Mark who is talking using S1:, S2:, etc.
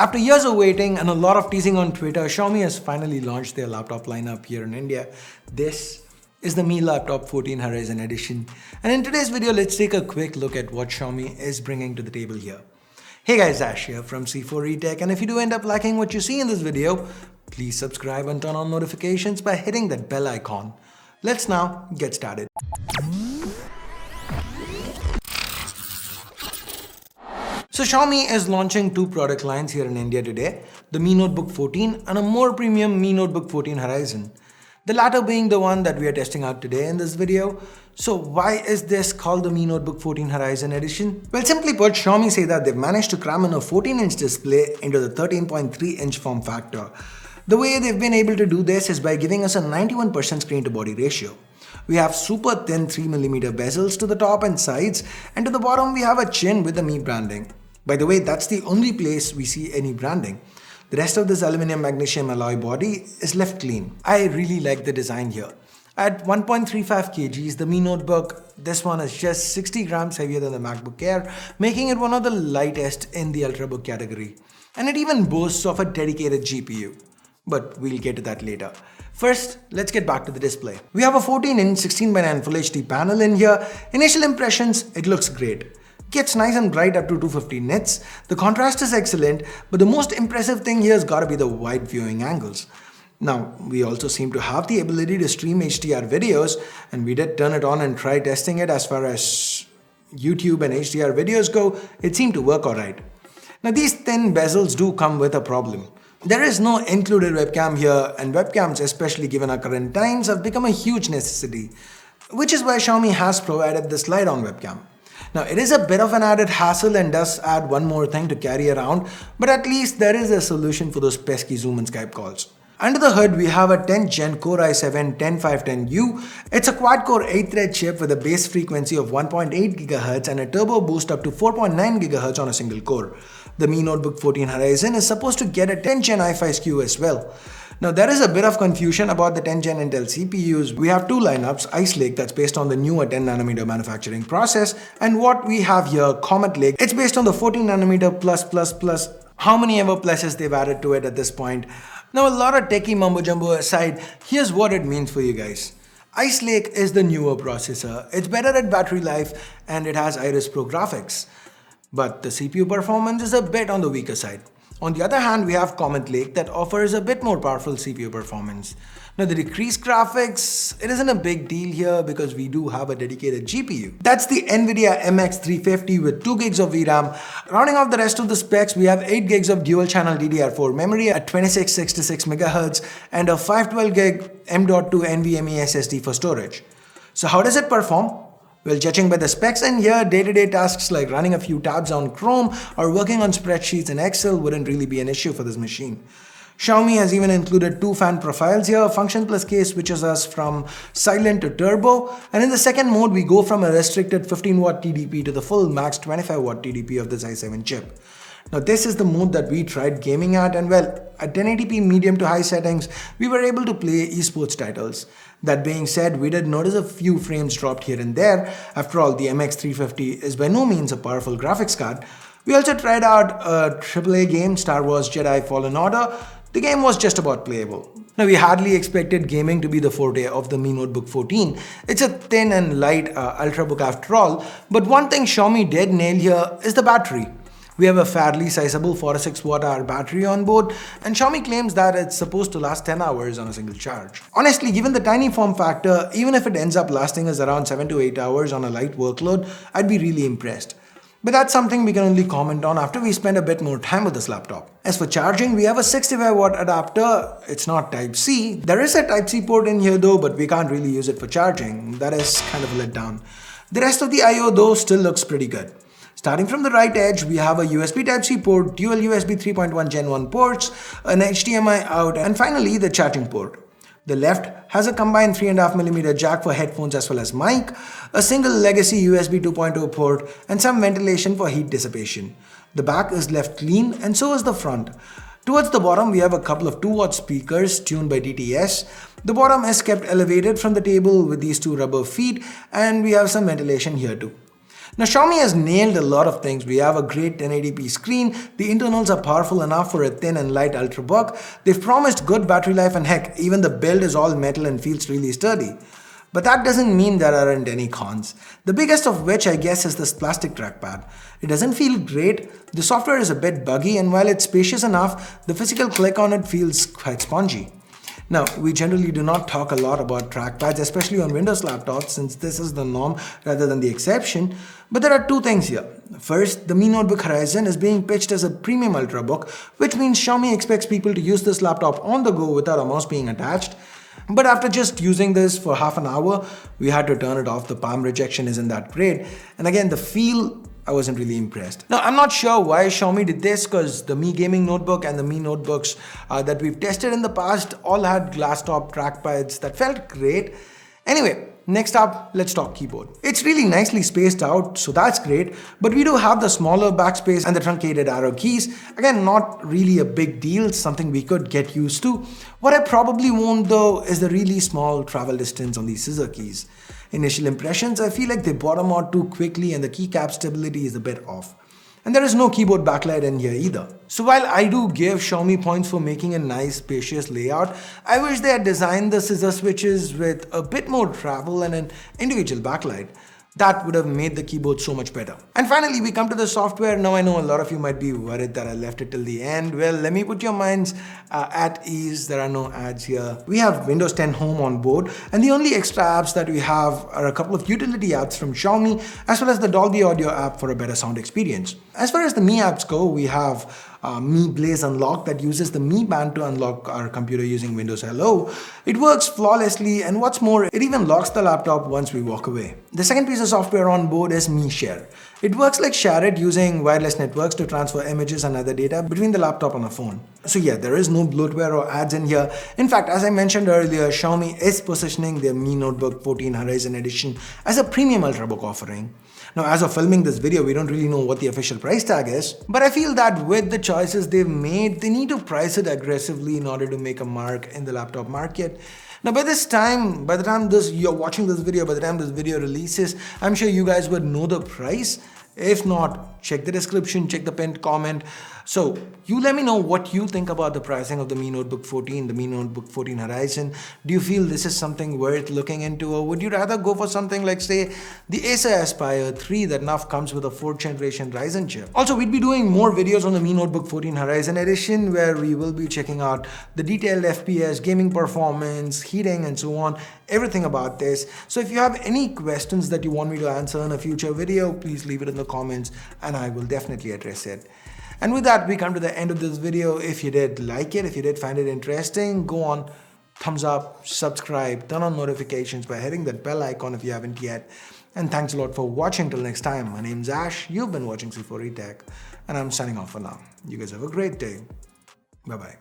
S1: After years of waiting and a lot of teasing on Twitter, Xiaomi has finally launched their laptop lineup here in India. This is the Mi Notebook14 Horizon Edition. And in today's video, let's take a quick look at what Xiaomi is bringing to the table here. Hey guys, Ash here from C4eTech, and if you do end up liking what you see in this video, please subscribe and turn on notifications by hitting that bell icon. Let's now get started. So Xiaomi is launching two product lines here in India today, the Mi Notebook14 and a more premium Mi Notebook14 Horizon. The latter being the one that we are testing out today in this video. So why is this called the Mi Notebook14 Horizon Edition? Well, simply put, Xiaomi say that they've managed to cram in a 14-inch display into the 13.3-inch form factor. The way they've been able to do this is by giving us a 91% screen to body ratio. We have super thin 3mm bezels to the top and sides, and to the bottom we have a chin with the Mi branding. By the way, that's the only place we see any branding. The rest of this aluminum magnesium alloy body is left clean. I really like the design here. At 1.35 kgs, the Mi Notebook, this one is just 60 grams heavier than the MacBook Air, making it one of the lightest in the Ultrabook category. And it even boasts of a dedicated GPU. But we'll get to that later. First, let's get back to the display. We have a 14-inch 16:9 Full HD panel in here. Initial impressions, it looks great. Gets nice and bright up to 250 nits. The contrast is excellent, but the most impressive thing here has got to be the wide viewing angles. Now, we also seem to have the ability to stream HDR videos, and we did turn it on and try testing it. As far as YouTube and HDR videos go, it seemed to work alright. Now, these thin bezels do come with a problem. There is no included webcam here, and webcams, especially given our current times, have become a huge necessity, which is why Xiaomi has provided the slide-on webcam. Now, it is a bit of an added hassle and does add one more thing to carry around, but at least there is a solution for those pesky Zoom and Skype calls. Under the hood, we have a 10th Gen Core i7-10510U. It's a quad-core 8-thread chip with a base frequency of 1.8 GHz and a turbo boost up to 4.9 GHz on a single core. The Mi Notebook14 Horizon is supposed to get a 10th Gen i5 SKU as well. Now, there is a bit of confusion about the 10th Gen Intel CPUs. We have two lineups, Ice Lake, that's based on the newer 10nm manufacturing process, and what we have here, Comet Lake, it's based on the 14nm plus. How many ever pluses they've added to it at this point? Now, a lot of techie mumbo jumbo aside, here's what it means for you guys. Ice Lake is the newer processor. It's better at battery life and it has Iris Pro graphics. But the CPU performance is a bit on the weaker side. On the other hand, we have Comet Lake that offers a bit more powerful CPU performance. Now, the decreased graphics, it isn't a big deal here because we do have a dedicated GPU. That's the NVIDIA MX350 with 2 gigs of VRAM. Rounding off the rest of the specs, we have 8 gigs of dual-channel DDR4 memory at 2666 MHz and a 512 gig M.2 NVMe SSD for storage. So how does it perform? Well, judging by the specs in here, day-to-day tasks like running a few tabs on Chrome or working on spreadsheets in Excel wouldn't really be an issue for this machine. Xiaomi has even included two fan profiles here. Function plus K switches us from silent to turbo, and in the second mode we go from a restricted 15W TDP to the full max 25W TDP of this i7 chip. Now, this is the mode that we tried gaming at, and well, at 1080p medium to high settings, we were able to play esports titles. That being said, we did notice a few frames dropped here and there. After all, the MX350 is by no means a powerful graphics card. We also tried out a AAA game, Star Wars Jedi Fallen Order. The game was just about playable. Now, we hardly expected gaming to be the forte of the Mi Notebook14. It's a thin and light Ultrabook after all, but one thing Xiaomi did nail here is the battery. We have a fairly sizable 46 Wh battery on board, and Xiaomi claims that it's supposed to last 10 hours on a single charge. Honestly, given the tiny form factor, even if it ends up lasting us around 7 to 8 hours on a light workload, I'd be really impressed. But that's something we can only comment on after we spend a bit more time with this laptop. As for charging, we have a 65W adapter. It's not Type-C. There is a Type-C port in here though, but we can't really use it for charging. That is kind of a letdown. The rest of the I/O though still looks pretty good. Starting from the right edge, we have a USB Type-C port, dual USB 3.1 Gen 1 ports, an HDMI out, and finally the charging port. The left has a combined 3.5mm jack for headphones as well as mic, a single legacy USB 2.0 port, and some ventilation for heat dissipation. The back is left clean and so is the front. Towards the bottom, we have a couple of 2-watt speakers tuned by DTS. The bottom is kept elevated from the table with these two rubber feet, and we have some ventilation here too. Now Xiaomi has nailed a lot of things. We have a great 1080p screen, the internals are powerful enough for a thin and light Ultrabook, they've promised good battery life, and heck, even the build is all metal and feels really sturdy. But that doesn't mean there aren't any cons. The biggest of which I guess is this plastic trackpad. It doesn't feel great, the software is a bit buggy, and while it's spacious enough, the physical click on it feels quite spongy. Now, we generally do not talk a lot about trackpads, especially on Windows laptops, since this is the norm rather than the exception. But there are two things here. First, the Mi Notebook Horizon is being pitched as a premium Ultrabook, which means Xiaomi expects people to use this laptop on the go without a mouse being attached. But after just using this for half an hour, we had to turn it off. The palm rejection isn't that great. And again, the feel, I wasn't really impressed. Now, I'm not sure why Xiaomi did this, because the Mi Gaming Notebook and the Mi Notebooks that we've tested in the past all had glass top trackpads that felt great. Anyway, next up, let's talk keyboard. It's really nicely spaced out, so that's great, but we do have the smaller backspace and the truncated arrow keys. Again, not really a big deal, something we could get used to. What I probably won't though is the really small travel distance on these scissor keys. Initial impressions, I feel like they bottom out too quickly and the keycap stability is a bit off. And there is no keyboard backlight in here either. So while I do give Xiaomi points for making a nice spacious layout, I wish they had designed the scissor switches with a bit more travel and an individual backlight. That would have made the keyboard so much better. And finally, we come to the software. Now I know a lot of you might be worried that I left it till the end. Well, let me put your minds at ease. There are no ads here. We have Windows 10 Home on board, and the only extra apps that we have are a couple of utility apps from Xiaomi, as well as the Dolby Audio app for a better sound experience. As far as the Mi apps go, we have Mi Blaze Unlock that uses the Mi Band to unlock our computer using Windows Hello. It works flawlessly, and what's more, it even locks the laptop once we walk away. The second piece of software on board is Mi Share. It works like Share It using wireless networks to transfer images and other data between the laptop and a phone. So yeah, there is no bloatware or ads in here. In fact, as I mentioned earlier, Xiaomi is positioning their Mi Notebook 14 Horizon Edition as a premium Ultrabook offering. Now, as of filming this video, we don't really know what the official price tag is, but I feel that with the choices they've made, they need to price it aggressively in order to make a mark in the laptop market. Now, by the time you're watching this video, by the time this video releases, I'm sure you guys would know the price. If not, check the description, check the pinned comment. So you let me know what you think about the pricing of the Mi Notebook 14, the Mi Notebook 14 Horizon. Do you feel this is something worth looking into, or would you rather go for something like, say, the Acer Aspire 3 that now comes with a 4th generation Ryzen chip? Also, we'd be doing more videos on the Mi Notebook 14 Horizon Edition, where we will be checking out the detailed FPS, gaming performance, heating, and so on, everything about this. So if you have any questions that you want me to answer in a future video, please leave it in the comments and I will definitely address it. And with that, we come to the end of this video. If you did like it, if you did find it interesting, go on, thumbs up, subscribe, turn on notifications by hitting that bell icon if you haven't yet. And thanks a lot for watching. Till next time, my name's Ash, you've been watching C4E Tech, and I'm signing off for now. You guys have a great day. Bye-bye.